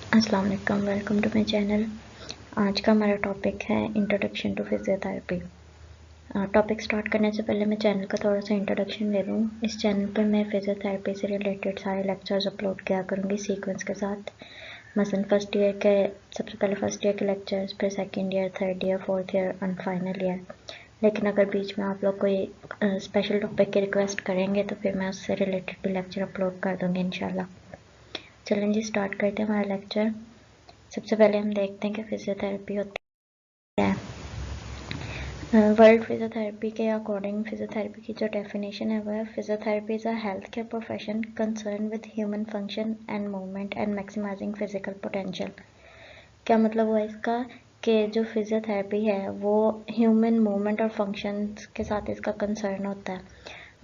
अस्सलाम वालेकुम, welcome to my channel. आज का हमारा टॉपिक है introduction to physiotherapy. Topic start करने से पहले मैं चैनल का थोड़ा सा इंट्रोडक्शन ले लूँ। इस चैनल पे मैं फिजियोथेरेपी से रिलेटेड सारे लेक्चर्स अपलोड किया करूँगी सीक्वेंस के साथ। मसलन फर्स्ट ईयर के सबसे पहले फर्स्ट ईयर के लेक्चर्स, फिर second year, third year, fourth year and final year. लेकिन अगर बीच में आप लोग कोई स्पेशल टॉपिक की रिक्वेस्ट करेंगे तो फिर मैं उससे रिलेटेड भी लेक्चर अपलोड कर दूँगी इंशाल्लाह। चलें जी, स्टार्ट करते हैं हमारा लेक्चर। सबसे पहले हम देखते हैं कि फिजियोथेरेपी होती है। वर्ल्ड फिजियोथेरेपी के अकॉर्डिंग फिजियोथेरेपी की जो डेफिनेशन है वो है physiotherapy is a health care profession concern with human function and movement and maximising physical potential. क्या मतलब हुआ इसका कि जो फिजियोथेरेपी है वो ह्यूमन मूवमेंट और फंक्शंस के साथ इसका कंसर्न होता है।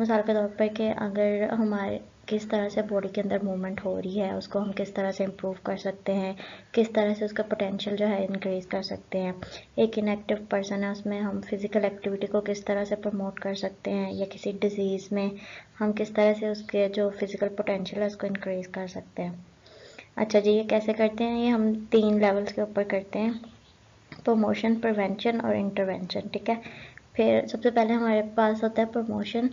मिसाल के तौर पर कि अगर हमारे किस तरह से बॉडी के अंदर मूवमेंट हो रही है उसको हम किस तरह से इम्प्रूव कर सकते हैं, किस तरह से उसका पोटेंशियल जो है इंक्रीज़ कर सकते हैं। एक इनएक्टिव पर्सन है उसमें हम फिज़िकल एक्टिविटी को किस तरह से प्रमोट कर सकते हैं, या किसी डिजीज़ में हम किस तरह से उसके जो फिज़िकल पोटेंशियल है उसको इंक्रीज़ कर सकते हैं। अच्छा जी, ये कैसे करते हैं? ये हम 3 लेवल्स के ऊपर करते हैं, प्रमोशन, प्रिवेंशन और इंटरवेंशन। ठीक है, फिर सबसे पहले हमारे पास होता है प्रमोशन।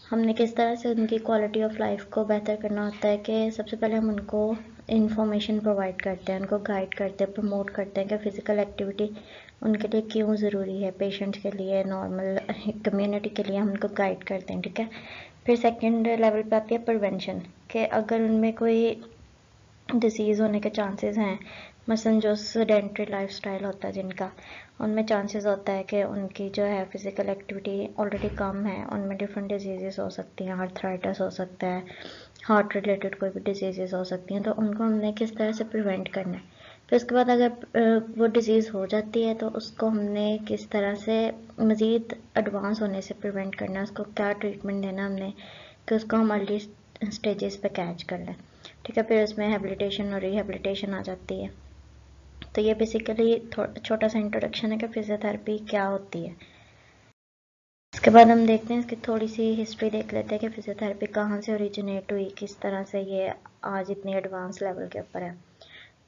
हमने किस तरह से उनकी क्वालिटी ऑफ लाइफ को बेहतर करना होता है कि सबसे पहले हम उनको इंफॉर्मेशन प्रोवाइड करते हैं, उनको गाइड करते हैं, प्रमोट करते हैं कि फ़िज़िकल एक्टिविटी उनके लिए क्यों ज़रूरी है, पेशेंट्स के लिए, नॉर्मल कम्युनिटी के लिए हम उनको गाइड करते हैं। ठीक है, फिर सेकेंड लेवल पे आती है प्रिवेंशन, कि अगर उनमें कोई डिसीज़ होने के चांसेस हैं, मसलन जो सेडेंट्री लाइफस्टाइल होता है जिनका, उनमें चांसेस होता है कि उनकी जो है फिज़िकल एक्टिविटी ऑलरेडी कम है, उनमें डिफरेंट डिजीज़ेस हो सकती हैं, आर्थराइटिस हो सकता है, हार्ट रिलेटेड कोई भी डिजीज़ेस हो सकती हैं, तो उनको हमने किस तरह से प्रिवेंट करना है। फिर उसके बाद अगर वो डिज़ीज़ हो जाती है तो उसको हमने किस तरह से मज़ीद एडवांस होने से प्रिवेंट करना है, उसको क्या ट्रीटमेंट देना हमने कि उसको हम अर्ली स्टेजेस पे कैच कर लें। ठीक है, फिर उसमें हैबिलिटेशन और रिहैबिलिटेशन आ जाती है। तो ये बेसिकली छोटा सा इंट्रोडक्शन है कि फिजियोथेरेपी क्या होती है। इसके बाद हम देखते हैं इसकी थोड़ी सी हिस्ट्री देख लेते हैं कि फिजियोथेरेपी कहाँ से ओरिजिनेट हुई, किस तरह से ये आज इतनी एडवांस लेवल के ऊपर है।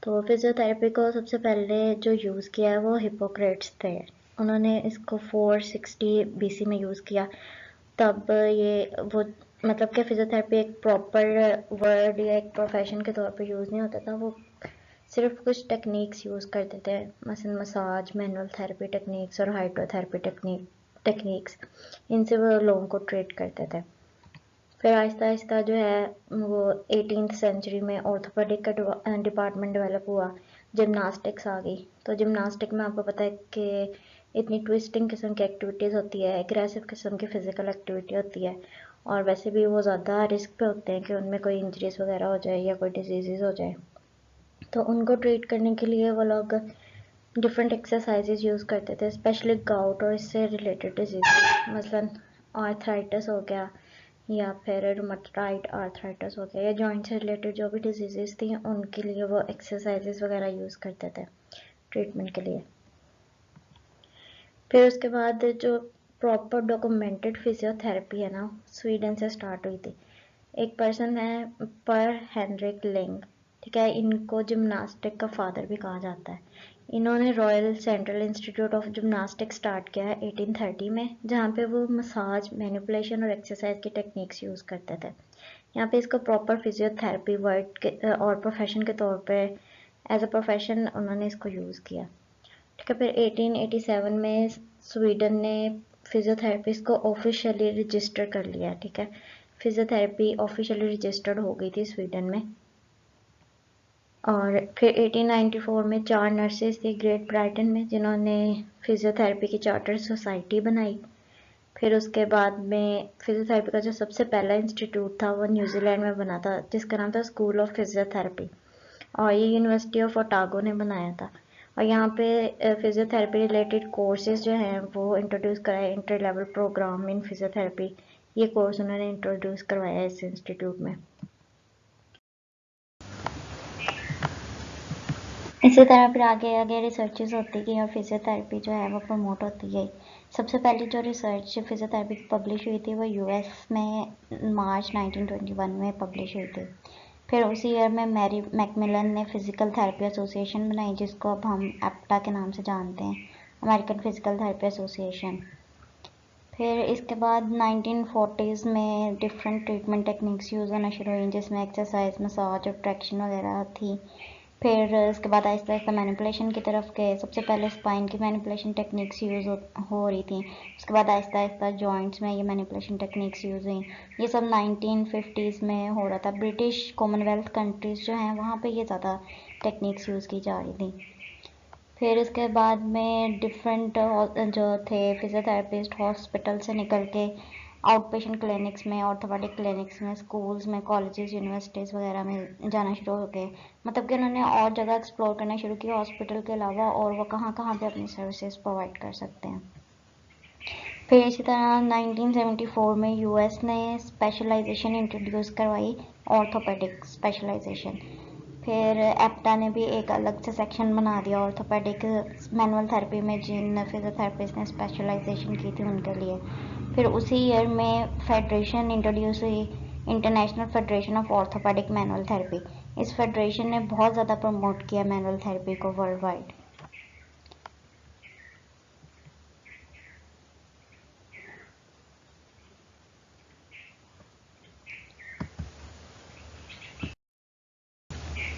तो फिजियोथेरेपी को सबसे पहले जो यूज़ किया है वो हिपोक्रेट्स थे। उन्होंने इसको 460 BC में यूज़ किया। तब ये वो मतलब कि फिजियोथेरेपी एक प्रॉपर वर्ड या एक प्रोफेशन के तौर पे यूज़ नहीं होता था, वो सिर्फ कुछ टेक्निक्स यूज़ करते थे, मसलन मसाज, मैनुअल थेरेपी टेक्निक्स और हाइड्रोथेरेपी टेक्निक्स, इनसे वो लोगों को ट्रीट करते थे। फिर आहिस्ता आहिस्ता जो है वो 18th सेंचुरी में ऑर्थोपेडिक का डिपार्टमेंट डेवलप हुआ, जिमनास्टिक्स आ गई। तो जिमनास्टिक में आपको पता है कि इतनी ट्विस्टिंग किस्म की एक्टिविटीज़ होती है, एग्रेसिव किस्म की फ़िज़िकल एक्टिविटी होती है, और वैसे भी वो ज़्यादा रिस्क पे होते हैं कि उनमें कोई इंजरीज वगैरह हो जाए या कोई डिजीज़ हो जाए। तो उनको ट्रीट करने के लिए वो लोग डिफरेंट एक्सरसाइजेज यूज़ करते थे, स्पेशली गाउट और इससे रिलेटेड डिजीज़, मसलन आर्थराइटिस हो गया या फिर रुमेटॉइड आर्थराइटिस हो गया, या जॉइंट से रिलेटेड जो भी डिजीज़ थी उनके लिए वो एक्सरसाइजेज वगैरह यूज़ करते थे ट्रीटमेंट के लिए। फिर उसके बाद जो प्रॉपर डॉक्यूमेंटेड फिजियोथेरेपी है ना, स्वीडन से स्टार्ट हुई थी। एक पर्सन है पर हेनरिक लिंग। ठीक है, इनको जिम्नास्टिक का फादर भी कहा जाता है। इन्होंने royal central institute of gymnastic start किया है 1830 में, जहाँ पे वो मसाज, मैनिपुलेशन और एक्सरसाइज की टेक्निक्स यूज़ करते थे। यहाँ पे इसको प्रॉपर फिजियोथेरेपी वर्ड के और प्रोफेशन के तौर पे एज अ प्रोफेशन उन्होंने इसको यूज़ किया। ठीक है, फिर 1887 में स्वीडन ने फिजियोथेरेपिस्ट को ऑफिशियली रजिस्टर कर लिया। ठीक है, फिजियोथेरेपी ऑफिशियली रजिस्टर्ड हो गई थी स्वीडन में। और फिर 1894 में 4 नर्सेज थी ग्रेट ब्रिटेन में जिन्होंने फिजियोथेरेपी की चार्टर सोसाइटी बनाई। फिर उसके बाद में फिजियोथेरेपी का जो सबसे पहला इंस्टीट्यूट था वो न्यूजीलैंड में बना था, जिसका नाम था स्कूल ऑफ फिजियोथेरेपी, और ये यूनिवर्सिटी ऑफ ओटागो ने बनाया था। और यहाँ पे फिजियोथेरेपी रिलेटेड कोर्सेज जो हैं वो इंट्रोड्यूस कराए, inter level programme in physiotherapy, ये कोर्स उन्होंने इंट्रोड्यूस करवाया इस इंस्टीट्यूट में। इसी तरह फिर आगे आगे रिसर्चेज होती गई और फिजियोथेरेपी जो है वो प्रमोट होती गई। सबसे पहले जो रिसर्च फिजियोथेरेपी की पब्लिश हुई थी वो यूएस में मार्च 1921 में पब्लिश हुई थी। फिर उसी ईयर में मैरी मैकमिलन ने फिजिकल थेरेपी एसोसिएशन बनाई, जिसको अब हम एप्टा के नाम से जानते हैं, अमेरिकन फिजिकल थेरेपी एसोसिएशन। फिर इसके बाद 1940s में डिफरेंट ट्रीटमेंट टेक्निक्स यूज़ होना शुरू हुई, जिसमें एक्सरसाइज, मसाज और ट्रैक्शन वगैरह थी। फिर इसके बाद आहिस्ता आहिस्ता मैनिपुलेशन की तरफ गए। सबसे पहले स्पाइन की मैनिपुलेशन टेक्निक्स यूज़ हो रही थी, उसके बाद आहिस्ता आहिस्ता जॉइंट्स में ये मैनिपुलेशन टेक्निक्स यूज़ हुई। ये सब 1950s में हो रहा था। ब्रिटिश कॉमनवेल्थ कंट्रीज़ जो हैं वहाँ पे ये ज़्यादा टेक्निक्स यूज़ की जा रही थी। फिर इसके बाद में डिफरेंट जो थे फिजियोथेरेपिस्ट हॉस्पिटल से निकल के आउट पेशेंट क्लिनिक्स में, ऑर्थोपेडिक क्लिनिक्स में, स्कूल्स में, कॉलेजेस, यूनिवर्सिटीज़ वगैरह में जाना शुरू हो गए। मतलब कि उन्होंने और जगह एक्सप्लोर करना शुरू किया हॉस्पिटल के अलावा, और वो कहाँ कहाँ पे अपनी सर्विसेज प्रोवाइड कर सकते हैं। फिर इसी तरह 1974 में यूएस ने स्पेशलाइजेशन इंट्रोड्यूस करवाई, ऑर्थोपेडिक स्पेशलाइजेशन। फिर एप्टा ने भी एक अलग से सेक्शन बना दिया ऑर्थोपेडिक मैनुअल थेरेपी में, जिन फिजियोथेरेपिस्ट ने स्पेशलाइजेशन की थी उनके लिए। फिर उसी ईयर में फेडरेशन इंट्रोड्यूस हुई, international federation of orthopaedic manual therapy. इस फेडरेशन ने बहुत ज़्यादा प्रमोट किया मैनुअल थेरेपी को वर्ल्ड वाइड।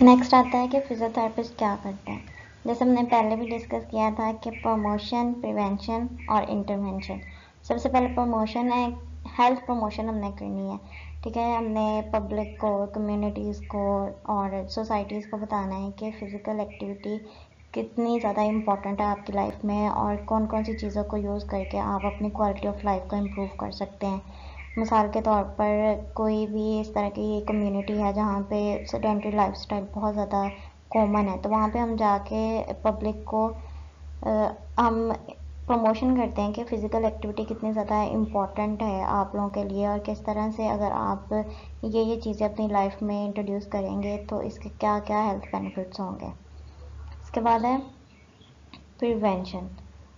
नेक्स्ट आता है कि फिजियोथेरेपिस्ट क्या करते हैं। जैसे हमने पहले भी डिस्कस किया था कि प्रमोशन, प्रिवेंशन और इंटरवेंशन। सबसे पहले प्रमोशन है, हेल्थ प्रमोशन हमने करनी है, ठीक है। हमने पब्लिक को, कम्युनिटीज़ को और सोसाइटीज़ को बताना है कि फ़िज़िकल एक्टिविटी कितनी ज़्यादा इम्पॉर्टेंट है आपकी लाइफ में, और कौन कौन सी चीज़ों को यूज़ करके आप अपनी क्वालिटी ऑफ लाइफ को इम्प्रूव कर सकते हैं। मिसाल के तौर पर कोई भी इस तरह की कम्युनिटी है जहाँ पे सेडेंटरी लाइफस्टाइल बहुत ज़्यादा कॉमन है, तो वहाँ पे हम जाके पब्लिक को हम प्रमोशन करते हैं कि फ़िज़िकल एक्टिविटी कितनी ज़्यादा इम्पॉर्टेंट है आप लोगों के लिए, और किस तरह से अगर आप ये चीज़ें अपनी लाइफ में इंट्रोड्यूस करेंगे तो इसके क्या क्या हेल्थ बेनिफिट्स होंगे। इसके बाद है प्रिवेंशन,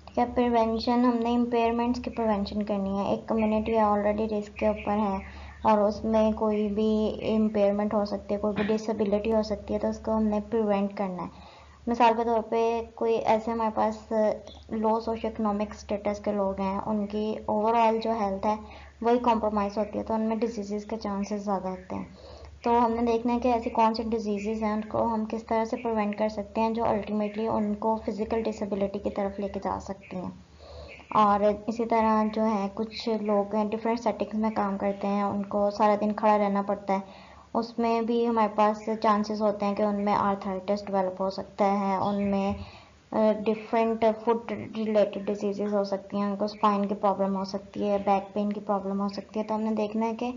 ठीक है। प्रिवेंशन, हमने इम्पेयरमेंट्स की प्रिवेंशन करनी है। एक कम्युनिटी ऑलरेडी रिस्क के ऊपर है और उसमें कोई भी इम्पेयरमेंट हो सकती है, कोई भी डिसेबिलिटी हो सकती है, तो उसको हमने प्रिवेंट करना है। मिसाल के तौर पे कोई ऐसे हमारे पास लो सोशो इकोनॉमिक स्टेटस के लोग हैं, उनकी ओवरऑल जो हेल्थ है वही कॉम्प्रोमाइज़ होती है, तो उनमें डिजीज़ के चांसेस ज़्यादा होते हैं। तो हमने देखना है कि ऐसी कौन सी डिजीज़ हैं, उनको हम किस तरह से प्रिवेंट कर सकते हैं जो अल्टीमेटली उनको फिज़िकल डिसेबिलिटी की तरफ लेके जा सकती हैं। और इसी तरह जो है कुछ लोग हैं डिफरेंट सेटिंग्स में काम करते हैं, उनको सारा दिन खड़ा रहना पड़ता है, उसमें भी हमारे पास चांसेस होते हैं कि उनमें आर्थराइटिस डेवलप हो सकता है, उनमें डिफरेंट फुट रिलेटेड डिजीज़ हो सकती हैं, उनको स्पाइन की प्रॉब्लम हो सकती है, बैक पेन की प्रॉब्लम हो सकती है। तो हमने देखना है कि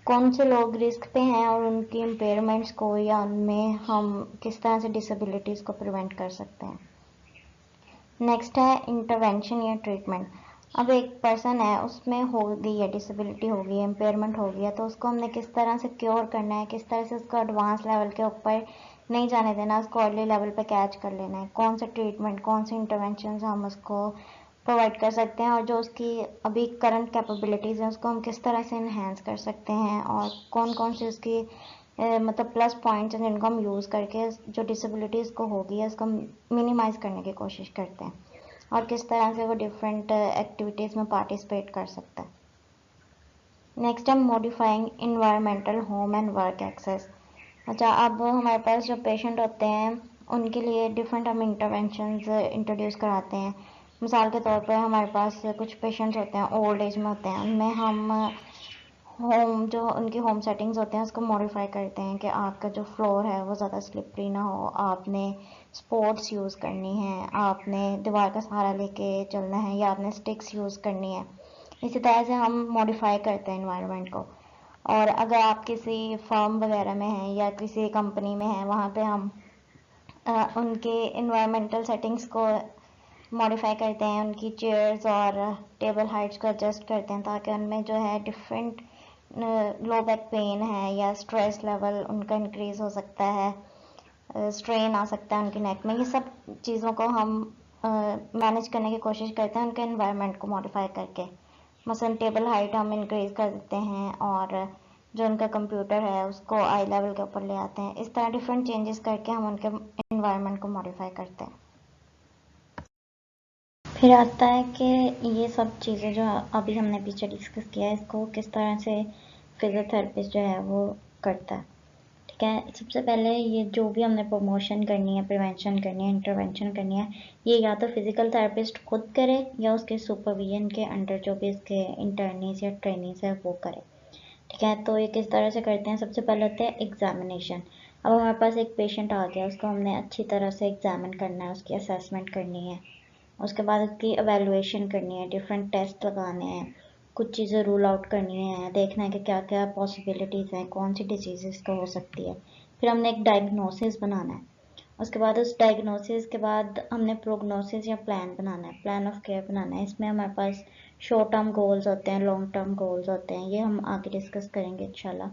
कौन से लोग रिस्क पे हैं और उनकी इम्पेयरमेंट्स को या उनमें हम किस तरह से डिसेबिलिटीज़ को प्रिवेंट कर सकते हैं। नेक्स्ट है इंटरवेंशन या ट्रीटमेंट। अब एक पर्सन है, उसमें हो गई है डिसेबिलिटी, हो गई है इम्पेयरमेंट, हो गया, तो उसको हमने किस तरह से क्योर करना है, किस तरह से उसको एडवांस लेवल के ऊपर नहीं जाने देना, उसको अर्ली लेवल पे कैच कर लेना है। कौन सा ट्रीटमेंट, कौन सी इंटरवेंशन हम उसको प्रोवाइड कर सकते हैं, और जो उसकी अभी करंट कैपेबिलिटीज़ हैं उसको हम किस तरह से इन्हेंस कर सकते हैं, और कौन कौन सी उसकी मतलब प्लस पॉइंट्स हैं जिनको हम यूज़ करके जो डिसेबिलिटी उसको होगी है उसको मिनिमाइज़ करने की कोशिश करते हैं, और किस तरह से वो डिफरेंट एक्टिविटीज़ में पार्टिसिपेट कर सकता है। नेक्स्ट है modifying environmental home and work access. अच्छा, अब हमारे पास जो पेशेंट होते हैं उनके लिए डिफरेंट हम इंटरवेंशंस इंट्रोड्यूस कराते हैं। मिसाल के तौर पर हमारे पास कुछ पेशेंट्स होते हैं ओल्ड एज में होते हैं, उनमें हम होम जो उनकी होम सेटिंग्स होते हैं उसको मॉडिफाई करते हैं कि आपका जो फ्लोर है वो ज़्यादा स्लिपरी ना हो, आपने स्पोर्ट्स यूज़ करनी है, आपने दीवार का सहारा लेके चलना है, या आपने स्टिक्स यूज़ करनी है। इसी तरह से हम मॉडिफाई करते हैं इन्वायरमेंट को। और अगर आप किसी फर्म वगैरह में हैं या किसी कंपनी में हैं, वहाँ पे हम उनके इन्वायरमेंटल सेटिंग्स को मॉडिफाई करते हैं, उनकी चेयर्स और टेबल हाइट्स को एडजस्ट करते हैं ताकि उनमें जो है डिफरेंट लो बैक पेन है या स्ट्रेस लेवल उनका इंक्रीज हो सकता है, स्ट्रेन आ सकता है उनकी नेक में। ये सब चीज़ों को हम मैनेज करने की कोशिश करते हैं उनके इन्वायरमेंट को मॉडिफाई करके। मसलन टेबल हाइट हम इंक्रीज कर देते हैं, और जो उनका कंप्यूटर है उसको आई लेवल के ऊपर ले आते हैं। इस तरह डिफरेंट चेंजेस करके हम उनके इन्वायरमेंट को मॉडिफाई करते हैं। फिर आता है कि ये सब चीज़ें जो अभी हमने पीछे डिस्कस किया है, इसको किस तरह से फिजियोथेरेपिस्ट जो है वो करता है। ठीक है, सबसे पहले ये जो भी हमने प्रमोशन करनी है, प्रिवेंशन करनी है, इंटरवेंशन करनी है, ये या तो फिजिकल थेरेपिस्ट खुद करे या उसके सुपरविजन के अंडर जो भी इसके इंटर्नीज या ट्रेनिंग्स है वो करे। ठीक है, तो ये किस तरह से करते हैं। सबसे पहले होता है एग्जामिनेशन। अब हमारे पास एक पेशेंट आ गया, उसको हमने अच्छी तरह से एग्जामिन करना है, उसकी असेसमेंट करनी है, उसके बाद उसकी एवेलुएशन करनी है, डिफरेंट टेस्ट लगाने हैं, कुछ चीज़ें रूल आउट करनी है, देखना है कि क्या क्या पॉसिबिलिटीज़ हैं, कौन सी डिजीज़ को हो सकती है। फिर हमने एक डायग्नोसिस बनाना है। उसके बाद उस डायग्नोसिस के बाद हमने प्रोग्नोसिस या प्लान बनाना है, प्लान ऑफ केयर बनाना है। इसमें हमारे पास शॉर्ट टर्म गोल्स होते हैं, लॉन्ग टर्म गोल्स होते हैं, ये हम आगे डिस्कस करेंगे इंशाल्लाह।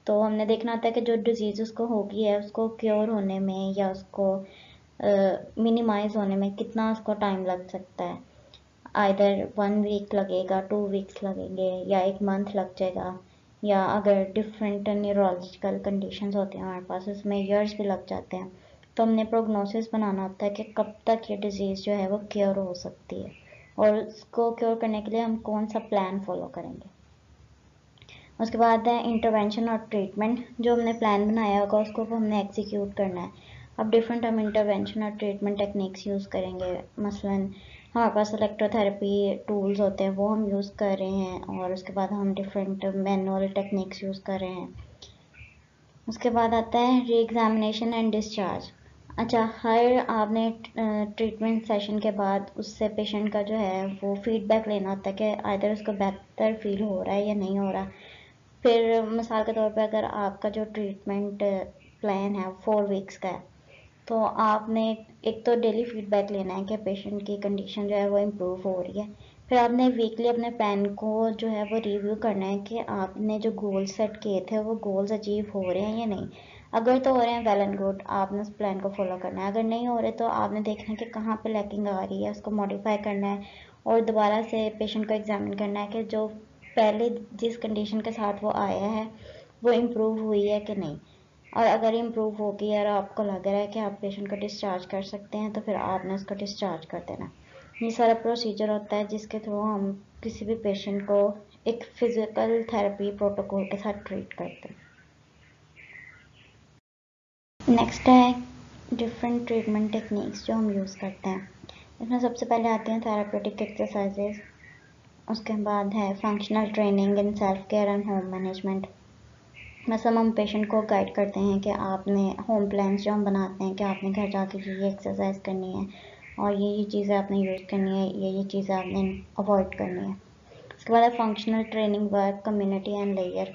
तो हमने देखना होता है कि जो डिजीज़ उसको होगी है उसको क्योर होने में या उसको मिनिमाइज होने में कितना उसको टाइम लग सकता है। आइदर 1 वीक लगेगा, 2 वीक्स लगेंगे या 1 मंथ लग जाएगा, या अगर डिफरेंट न्यूरोलॉजिकल कंडीशंस होते हैं हमारे पास उसमें ईयर्स भी लग जाते हैं। तो हमने प्रोग्नोसिस बनाना होता है कि कब तक ये डिजीज़ जो है वो क्योर हो सकती है और उसको क्योर करने के लिए हम कौन सा प्लान फॉलो करेंगे। उसके बाद है इंटरवेंशन और ट्रीटमेंट। जो हमने प्लान बनाया होगा उसको हमने एग्जीक्यूट करना है। अब डिफरेंट हम इंटरवेंशन और ट्रीटमेंट टेक्निक्स यूज़ करेंगे। मसलन हमारे पास इलेक्ट्रोथेरेपी टूल्स होते हैं वो हम यूज़ कर रहे हैं, और उसके बाद हम डिफरेंट मैनुअल टेक्निक्स यूज़ कर रहे हैं। उसके बाद आता है री एग्जामिनेशन एंड डिस्चार्ज। अच्छा, हर आपने ट्रीटमेंट सेशन के बाद उससे पेशेंट का जो है वो फीडबैक लेना होता है कि आइदर उसको बेहतर फील हो रहा है या नहीं हो रहा। फिर मिसाल के तौर पे अगर आपका जो ट्रीटमेंट प्लान है 4 वीक्स का है, तो आपने एक तो डेली फीडबैक लेना है कि पेशेंट की कंडीशन जो है वो इम्प्रूव हो रही है। फिर आपने वीकली अपने प्लान को जो है वो रिव्यू करना है कि आपने जो गोल सेट किए थे वो गोल्स अचीव हो रहे हैं या नहीं। अगर तो हो रहे हैं वेल एंड गुड, आपने उस प्लान को फॉलो करना है। अगर नहीं हो रहे तो आपने देखना है कि कहाँ पे लैकिंग आ रही है, उसको मॉडिफाई करना है और दोबारा से पेशेंट को एग्जामिन करना है कि जो पहले जिस कंडीशन के साथ वो आया है वो इम्प्रूव हुई है कि नहीं। और अगर इम्प्रूव होगी और आपको लग रहा है कि आप पेशेंट को डिस्चार्ज कर सकते हैं तो फिर आपने उसको डिस्चार्ज कर देना। ये सारा प्रोसीजर होता है जिसके थ्रू हम किसी भी पेशेंट को एक फिजिकल थेरेपी प्रोटोकॉल के साथ ट्रीट करते हैं। नेक्स्ट है डिफरेंट ट्रीटमेंट टेक्निक्स जो हम यूज़ करते हैं। इसमें सबसे पहले आती हैं थेरापेटिक एक्सरसाइजेज। उसके बाद है functional training in self care and home management. मतलब हम पेशेंट को गाइड करते हैं कि आपने होम प्लान्स जो हम बनाते हैं कि आपने घर जाके ये एक्सरसाइज करनी है और ये चीज़ें आपने यूज़ करनी है, ये चीज़ें आपने अवॉइड करनी है। उसके बाद है functional training work community and layer.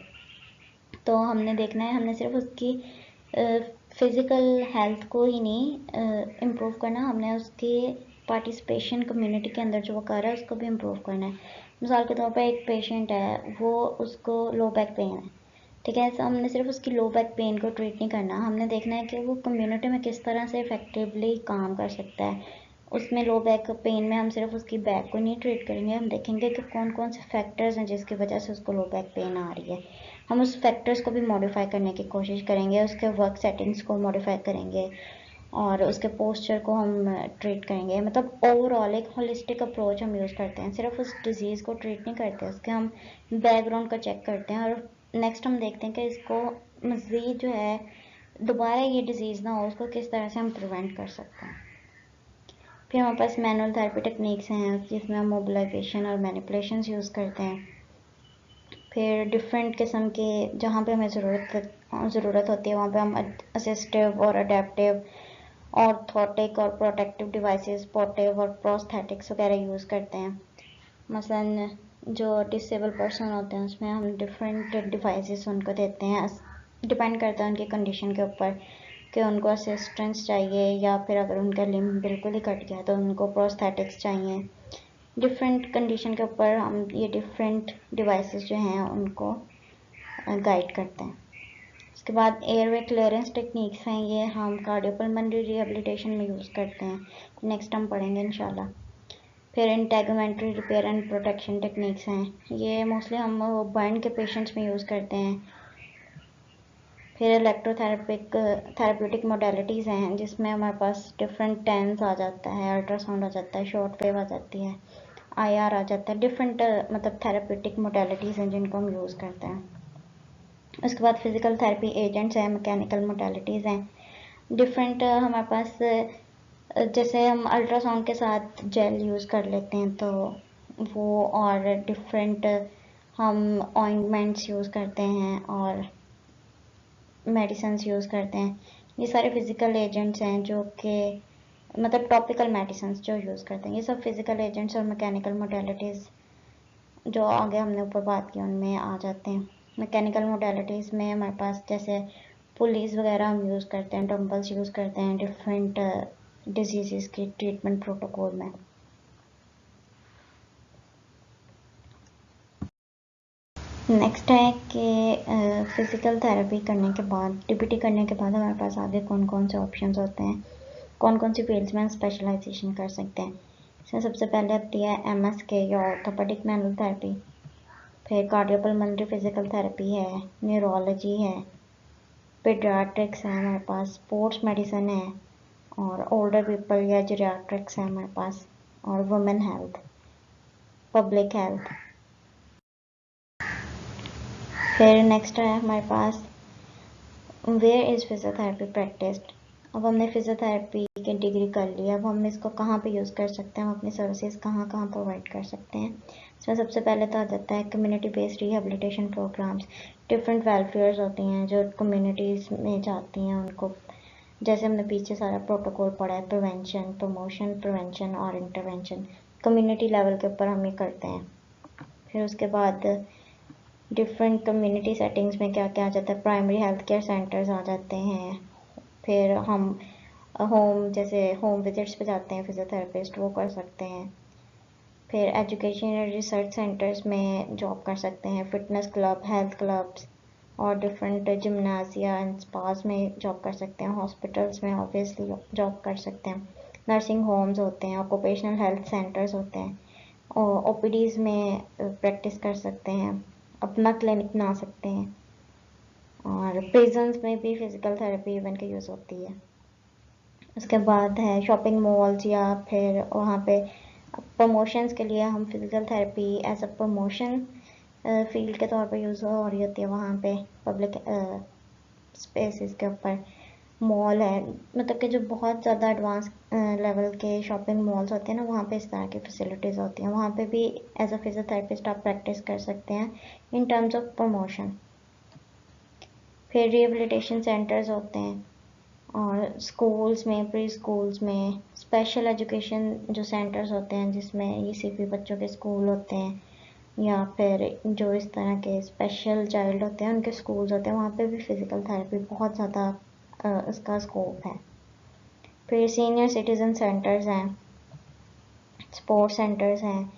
तो हमने देखना है, हमने सिर्फ उसकी फिज़िकल हेल्थ को ही नहीं इम्प्रूव करना, हमने उसके पार्टिसिपेशन कम्युनिटी के अंदर जो वो कर रहा है उसको भी इम्प्रूव करना है। मिसाल के तौर पर एक पेशेंट है, वो उसको लो बैक पेन है। ठीक है, ऐसा हमने सिर्फ उसकी लो बैक पेन को ट्रीट नहीं करना, हमने देखना है कि वो कम्युनिटी में किस तरह से इफेक्टिवली काम कर सकता है। उसमें लो बैक पेन में हम सिर्फ उसकी बैक को नहीं ट्रीट करेंगे, हम देखेंगे कि कौन कौन से फैक्टर्स हैं जिसकी वजह से उसको लो बैक पेन आ रही है। हम उस फैक्टर्स को भी मॉडिफाई करने की कोशिश करेंगे, उसके वर्क सेटिंग्स को मॉडिफाई करेंगे और उसके पोस्चर को हम ट्रीट करेंगे। मतलब ओवरऑल एक होलिस्टिक अप्रोच हम यूज़ करते हैं, सिर्फ उस डिज़ीज़ को ट्रीट नहीं करते, उसके हम बैकग्राउंड को चेक करते हैं और नेक्स्ट हम देखते हैं कि इसको मज़ीद जो है दोबारा ये डिज़ीज़ ना हो, उसको किस तरह से हम प्रिवेंट कर सकते हैं। फिर हमारे पास मैनुअल थेरेपी टेक्निक्स हैं जिसमें हम मोबिलाइजेशन और मैनिपुलेशंस यूज़ करते हैं। फिर डिफरेंट किस्म के जहाँ पे हमें ज़रूरत होती है वहाँ पे हम असिस्टिव और अडेप्टिव, ऑर्थोटिक और प्रोटेक्टिव डिवाइसेस, पोर्टिव और प्रोस्थेटिक्स वगैरह यूज़ करते हैं। मसलन जो डिसेबल पर्सन होते हैं उसमें हम डिफरेंट डिवाइसेस उनको देते हैं, डिपेंड करता है उनकी कंडीशन के ऊपर कि उनको असिस्टेंस चाहिए या फिर अगर उनका लिम्ब बिल्कुल ही कट गया तो उनको प्रोस्थेटिक्स चाहिए। डिफरेंट कंडीशन के ऊपर हम ये डिफरेंट डिवाइसेस जो हैं उनको गाइड करते हैं। उसके बाद एयरवे क्लियरेंस टेक्निक्स हैं, ये हम कार्डियोपल्मोनरी रिहेबिलिटेशन में यूज़ करते हैं, नेक्स्ट हम पढ़ेंगे इंशाल्लाह। फिर integumentary repair and protection techniques हैं, ये मोस्टली हम बर्न के पेशेंट्स में यूज़ करते हैं। फिर थेरेप्यूटिक मोडेलिटीज़ हैं, जिसमें हमारे पास डिफरेंट टेंस आ जाता है, अल्ट्रासाउंड आ जाता है, शॉर्ट वेव आ जाती है, IR आ जाता है। डिफरेंट मतलब थेरेप्यूटिक मोडेलिटीज़ हैं जिनको हम यूज़ करते हैं। उसके बाद फिजिकल थेरेपी एजेंट्स हैं, मैकेनिकल मोडेलिटीज़ हैं। डिफरेंट हमारे पास जैसे हम अल्ट्रासाउंड के साथ जेल यूज़ कर लेते हैं तो वो, और डिफरेंट हम ऑइंटमेंट्स यूज़ करते हैं और मेडिसिन यूज़ करते हैं। ये सारे फिजिकल एजेंट्स हैं जो कि मतलब टॉपिकल मेडिसिन जो यूज़ करते हैं। ये सब फिजिकल एजेंट्स और मैकेनिकल मोडेलिटीज़ जो आगे हमने ऊपर बात की उनमें आ जाते हैं। मैकेनिकल मोडेलिटीज़ में हमारे पास जैसे पुलीज वगैरह हम यूज़ करते हैं, डम्बल्स यूज़ करते हैं डिफरेंट डिजीज़ की ट्रीटमेंट प्रोटोकॉल में। नेक्स्ट है कि फिज़िकल थेरेपी करने के बाद, DBT करने के बाद हमारे पास आगे कौन कौन से ऑप्शंस होते हैं, कौन कौन सी फील्ड्स में हम स्पेशलाइजेशन कर सकते हैं। इसमें सबसे पहले आती है MSK या ऑर्थोपेडिक मैनुअल थेरेपी। फिर कार्डियोपल्मोनरी फिजिकल थेरेपी है, न्यूरोलॉजी है, पीडियाट्रिक्स है हमारे पास, स्पोर्ट्स मेडिसिन है, और ओल्डर पीपल या जीरियाट्रिक्स है हमारे पास, और वुमेन हेल्थ, पब्लिक हेल्थ। फिर नेक्स्ट है हमारे पास वेयर इज़ फिजियोथेरेपी प्रैक्टिस्ड। अब हमने फिजियोथेरेपी की डिग्री कर ली, अब हम इसको कहाँ पे यूज़ कर सकते हैं, हम अपनी सर्विसेज कहाँ कहाँ प्रोवाइड कर सकते हैं। इसमें सबसे पहले तो आ जाता है community based rehabilitation programmes. Different welfares होती हैं जो कम्युनिटीज़ में जाती हैं, उनको जैसे हमने पीछे सारा प्रोटोकॉल पढ़ा है, प्रिवेंशन, प्रमोशन, प्रिवेंशन और इंटरवेंशन, कम्युनिटी लेवल के ऊपर हम ये करते हैं। फिर उसके बाद डिफरेंट कम्युनिटी सेटिंग्स में क्या क्या आ जाता है, प्राइमरी हेल्थ केयर सेंटर्स आ जाते हैं। फिर हम जैसे होम विजिट्स पे जाते हैं फिजियोथेरेपिस्ट, वो कर सकते हैं। फिर एजुकेशन या रिसर्च सेंटर्स में जॉब कर सकते हैं, फिटनेस क्लब, हेल्थ क्लब्स और डिफरेंट जिम्नाजिया एंड स्पास में जॉब कर सकते हैं। हॉस्पिटल्स में ऑब्वियसली जॉब कर सकते हैं। नर्सिंग होम्स होते हैं, ऑक्यूपेशनल हेल्थ सेंटर्स होते हैं, और OPDs में प्रैक्टिस कर सकते हैं, अपना क्लिनिक बना सकते हैं। और प्रिजन्स में भी फिजिकल थेरेपी इवन की यूज़ होती है। उसके बाद है शॉपिंग मॉल्स, या फिर वहाँ पे प्रमोशंस के लिए हम physical therapy as a promotion field के तौर पे यूज़ हो रही होती है। वहाँ पे पब्लिक स्पेसेस के ऊपर मॉल है, मतलब कि जो बहुत ज़्यादा एडवांस लेवल के शॉपिंग मॉल्स होते हैं ना, वहाँ पे इस तरह की फैसिलिटीज़ होती हैं। वहाँ पे भी एज अ फिजियोथेरेपिस्ट आप प्रैक्टिस कर सकते हैं इन टर्म्स ऑफ प्रमोशन। फिर रिहेबिलिटेशन सेंटर्स होते हैं, और स्कूल्स में, प्री स्कूल्स में, स्पेशल एजुकेशन जो सेंटर्स होते हैं जिसमें ECP बच्चों के स्कूल होते हैं, या फिर जो इस तरह के स्पेशल चाइल्ड होते हैं उनके स्कूल्स होते हैं, वहाँ पे भी फिजिकल थेरेपी बहुत ज़्यादा इसका स्कोप है। फिर सीनियर सिटीज़न सेंटर्स हैं, स्पोर्ट्स सेंटर्स हैं,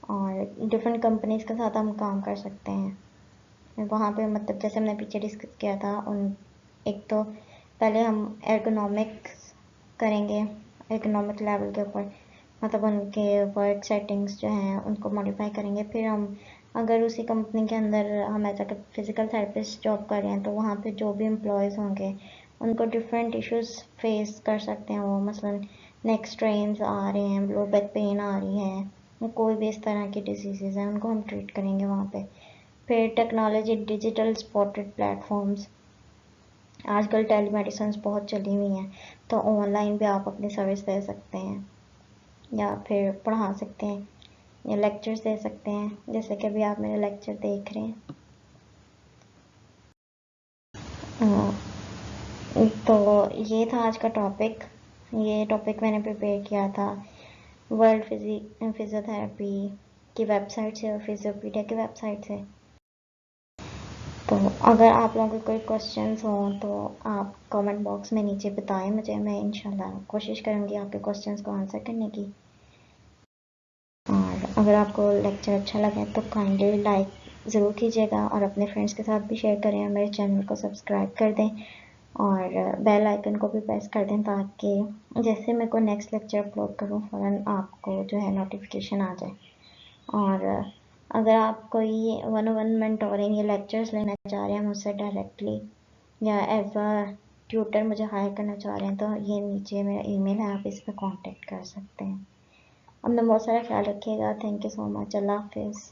और डिफरेंट कंपनीज के साथ हम काम कर सकते हैं। वहाँ पे मतलब जैसे हमने पीछे डिस्कस किया था, उन एक तो पहले हम एर्गोनॉमिक्स करेंगे, इकोनॉमिक लेवल के ऊपर, मतलब उनके वर्क सेटिंग्स जो हैं उनको मॉडिफाई करेंगे। फिर हम अगर उसी कंपनी के अंदर हम as a physical therapist job कर रहे हैं तो वहाँ पे जो भी एम्प्लॉयज़ होंगे उनको डिफरेंट इश्यूज फेस कर सकते हैं। वो मसलन नेक स्ट्रेन्स आ रहे हैं, लो बैक पेन आ रही है, कोई भी इस तरह की डिजीज़ हैं, उनको हम ट्रीट करेंगे वहाँ पे। फिर टेक्नोलॉजी, डिजिटल सपोर्टेड प्लेटफॉर्म्स, आजकल टेलीमेडिसिन बहुत चली हुई हैं, तो ऑनलाइन भी आप अपनी सर्विस दे सकते हैं, या फिर पढ़ा सकते हैं, या लेक्चर्स दे सकते हैं, जैसे कि अभी आप मेरे लेक्चर देख रहे हैं। तो ये था आज का टॉपिक। ये टॉपिक मैंने प्रिपेयर किया था वर्ल्ड फिजियोथेरेपी की वेबसाइट से और फिजियोपीडिया की वेबसाइट से। तो अगर आप लोगों के कोई क्वेश्चंस हों तो आप कमेंट बॉक्स में नीचे बताएं मुझे, मैं इंशाल्लाह कोशिश करूँगी आपके क्वेश्चंस को आंसर करने की। और अगर आपको लेक्चर अच्छा लगे तो काइंडली लाइक ज़रूर कीजिएगा, और अपने फ्रेंड्स के साथ भी शेयर करें, और मेरे चैनल को सब्सक्राइब कर दें, और बेल आइकन को भी प्रेस कर दें ताकि जैसे मैं को नेक्स्ट लेक्चर अपलोड करूँ फ़ौरन आपको जो है नोटिफिकेशन आ जाए। और अगर आप कोई 1-on-1 मेंटोरिंग या लेक्चर्स लेना चाह रहे हैं मुझसे डायरेक्टली या एज अ ट्यूटर मुझे हायर करना चाह रहे हैं तो ये नीचे मेरा ईमेल है, आप इस पर कांटेक्ट कर सकते हैं। अपना बहुत सारा ख्याल रखिएगा। Thank you so much. अल्लाह हाफिज़।